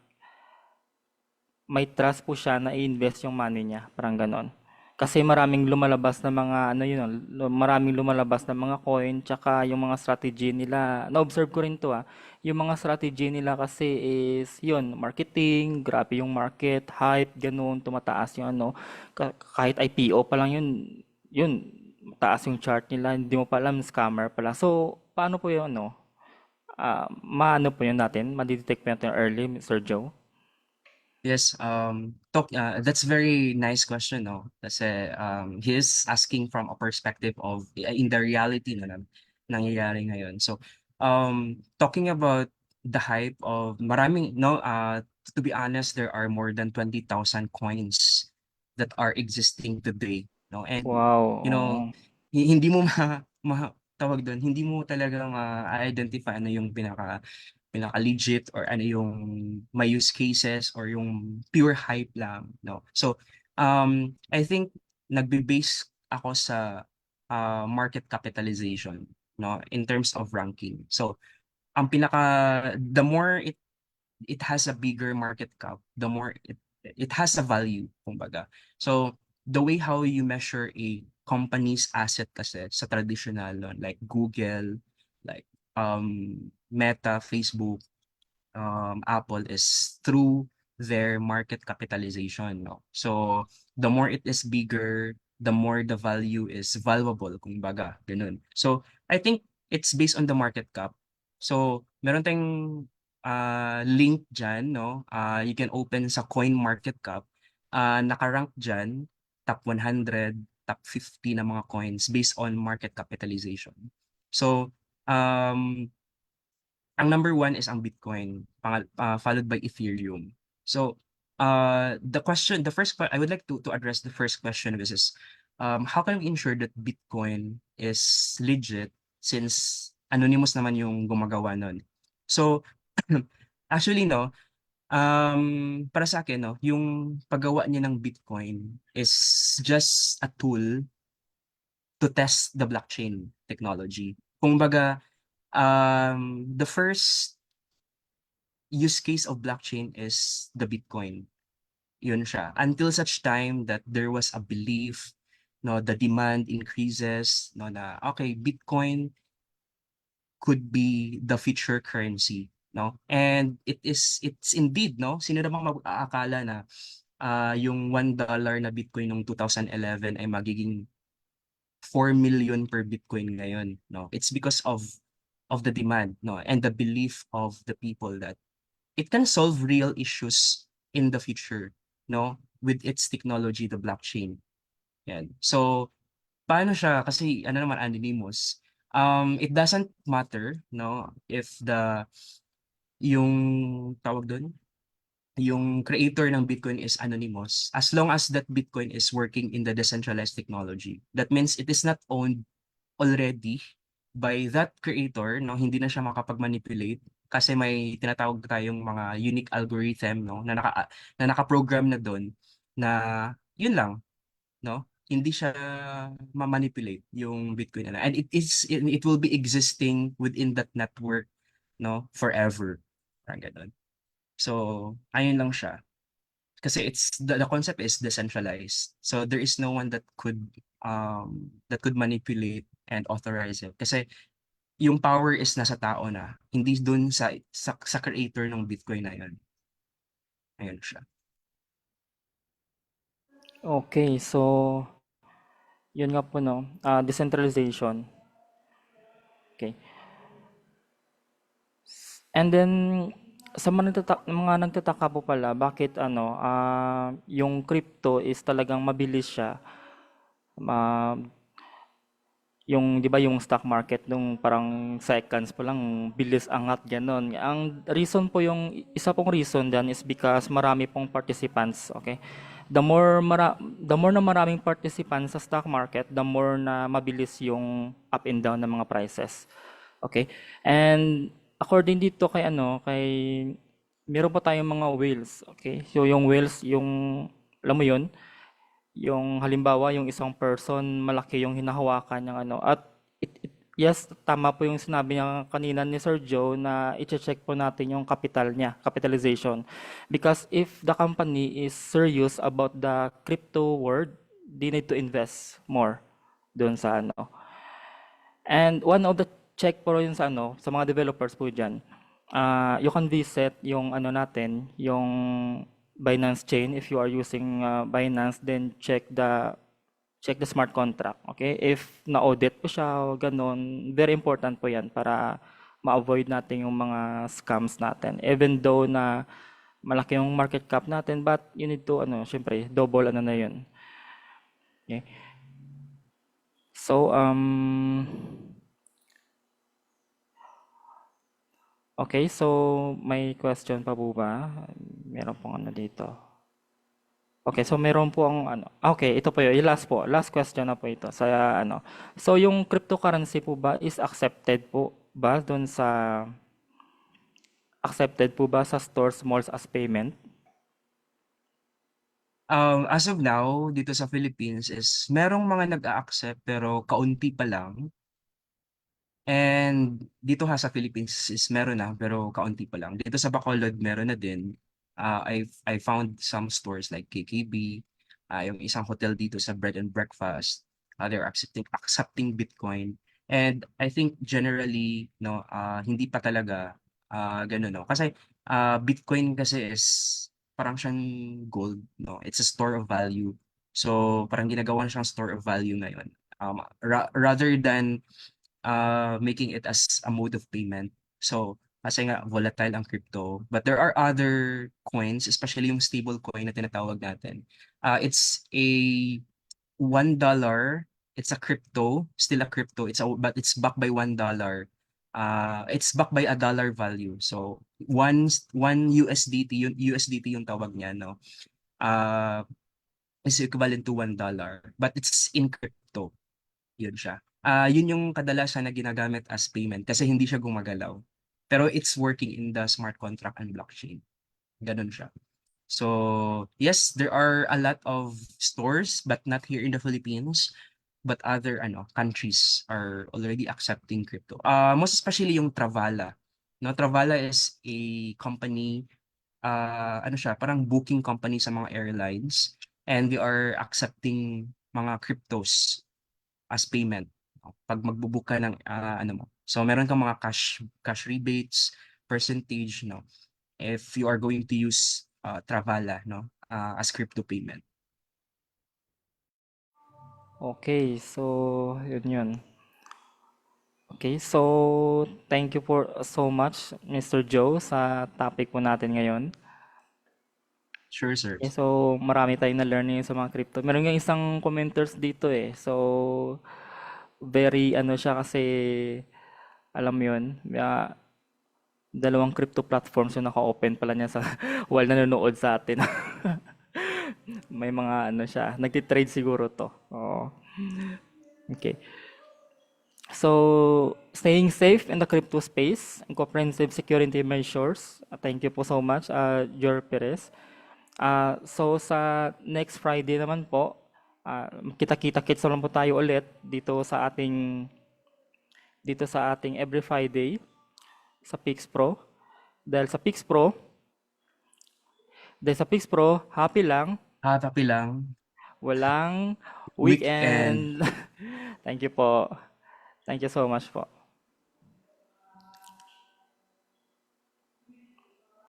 may trust po siya na i-invest yung money niya, parang ganon. Kasi maraming lumalabas na mga maraming lumalabas na mga coin tsaka yung mga strategy nila. Na-observe ko rin to Yung mga strategy nila kasi is yun, marketing, grabe yung market, hype, ganun, tumataas yung kahit IPO pa lang yun, taas yung chart nila, hindi mo pa alam, scammer pala. So, paano po yun, maano po yun natin, madidetect po natin early, Sir Joe? Yes, that's very nice question, no? Kasi he is asking from a perspective of in the reality na nangyayari ngayon. So, talking about the hype of maraming, no, to be honest, there are more than 20,000 coins that are existing today, no? And, Wow, you know, oo. hindi mo tawag doon, hindi mo talaga ma-identify ano yung pinaka-legit or ano yung may use cases or yung pure hype lang, no? So, I think nagbe-base ako market capitalization, no, in terms of ranking. So, ang pinaka the more it has a bigger market cap, the more it has a value, kumbaga. So, the way how you measure a company's asset kasi sa traditional, no, like Google, like Meta, Facebook, Apple is through their market capitalization, no? So, the more it is bigger, the more the value is valuable, kumbaga, ganun. So, I think it's based on the market cap. So, meron tayong link dyan, no? You can open sa Coin Market Cap. Nakarank dyan, top 100, top 50 na mga coins based on market capitalization. So, um, ang number one is ang Bitcoin, followed by Ethereum. So, I would like to address the first question, which is, how can we ensure that Bitcoin is legit since anonymous naman yung gumagawa nun? So, actually, no, para sa akin, no, yung paggawa niya ng Bitcoin is just a tool to test the blockchain technology. Kung baga, the first use case of blockchain is the Bitcoin. Yun siya. Until such time that there was a belief, no, the demand increases, no, na okay, Bitcoin could be the future currency, no? And it's indeed, no? Sino namang mag-aakala na yung $1 na Bitcoin noong 2011 ay magiging 4 million per Bitcoin ngayon, no? It's because of the demand, no, and the belief of the people that it can solve real issues in the future, no, with its technology, the blockchain. Yan. So, paano siya? Kasi ano naman, anonymous. It doesn't matter, no, if yung tawag doon, yung creator ng Bitcoin is anonymous, as long as that Bitcoin is working in the decentralized technology. That means it is not owned already by that creator, no, hindi na siya makapag-manipulate kasi may tinatawag tayong mga unique algorithm, no, na naka-program na doon na yun lang, no, hindi siya ma-manipulate yung Bitcoin na and it will be existing within that network, no, forever, parang ganun. So ayun lang siya kasi the concept is decentralized. So there is no one that could manipulate and authorize it. Kasi yung power is nasa tao na, hindi dun sa creator ng Bitcoin na yun. Ayun siya. Okay, so yun nga po no, decentralization. Okay. And then sa mga nagtataka po pala bakit ano, yung crypto is talagang mabilis siya. Ah, yung 'di ba yung stock market nung parang seconds pa lang bilis angat gano'n. Ang reason po yung isa pong reason diyan is because marami pong participants, okay? The more na maraming participants sa stock market, the more na mabilis yung up and down ng mga prices. Okay? And according dito kay ano, kay meron pa tayong mga whales, okay? So yung whales, yung alam mo 'yun, yung halimbawa, yung isang person, malaki yung hinahawakan ng ano. At yes, tama po yung sinabi niya kanina ni Sir Joe na i-check po natin yung capital niya, capitalization. Because if the company is serious about the crypto world, they need to invest more doon sa ano. And one of the check po yun sa ano, sa mga developers po dyan, you can visit yung ano natin, yung Binance chain. If you are using Binance, then check the smart contract. Okay? If na-audit po siya o ganun, very important po yan para ma-avoid natin yung mga scams natin. Even though na malaki yung market cap natin, but you need to, ano, syempre, double ano na yun. Okay? So, okay, so may question pa po ba? Meron pong ano dito. Okay, so meron po ang ano. Okay, ito po yun. Yung last po. Last question na po ito sa ano. So yung cryptocurrency po ba is accepted po ba doon sa stores, malls as payment? As of now, dito sa Philippines is merong mga nag-a-accept pero kaunti pa lang. And dito sa Philippines is meron na pero kaunti pa lang. Dito sa Bacolod meron na din. I found some stores like KKB, yung isang hotel dito sa Bread and Breakfast. They're accepting Bitcoin. And I think generally no hindi pa talaga ganun no. Kasi Bitcoin kasi is parang siyang gold no. It's a store of value. So parang ginagawa siyang store of value ngayon. Rather than making it as a mode of payment. So, kasi nga volatile ang crypto. But there are other coins, especially yung stable coin na tinatawag natin. It's a $1. It's a crypto, still a crypto. But it's backed by $1. It's backed by a dollar value. So, one USDT, yung tawag niya, no? Uh, is equivalent to $1. But it's in crypto. Yun siya. Yun yung kadalasan na ginagamit as payment kasi hindi siya gumagalaw. Pero it's working in the smart contract and blockchain. Ganun siya. So, yes, there are a lot of stores, but not here in the Philippines, but other countries are already accepting crypto. Most especially yung Travala. No, Travala is a company, ano siya, parang booking company sa mga airlines, and they are accepting mga cryptos as payment, no, 'pag magbo-book ka ng, ano mo. So meron kang mga cash rebates, percentage, no, if you are going to use, Travala, no, as crypto payment. Okay, so yun yun. Okay, so thank you for so much, Mr. Joe, sa topic po natin ngayon. Sure, sir. Okay, so marami tayong na-learn ngayon sa mga crypto. Meron nga isang commenters dito eh. So, very ano siya kasi, alam mo yun, dalawang crypto platforms yung naka-open pala niya sa while nanonood sa atin. May mga ano siya, nagtitrade siguro to. Oo. Okay. So, staying safe in the crypto space and comprehensive security measures. Thank you po so much, Jor Perez. So, sa next Friday naman po, kita-kita-kits na lang po tayo ulit dito sa ating every Friday sa Pix Pro. Dahil sa Pix Pro, happy lang, Happy lang, walang weekend. weekend. Thank you po. Thank you so much po.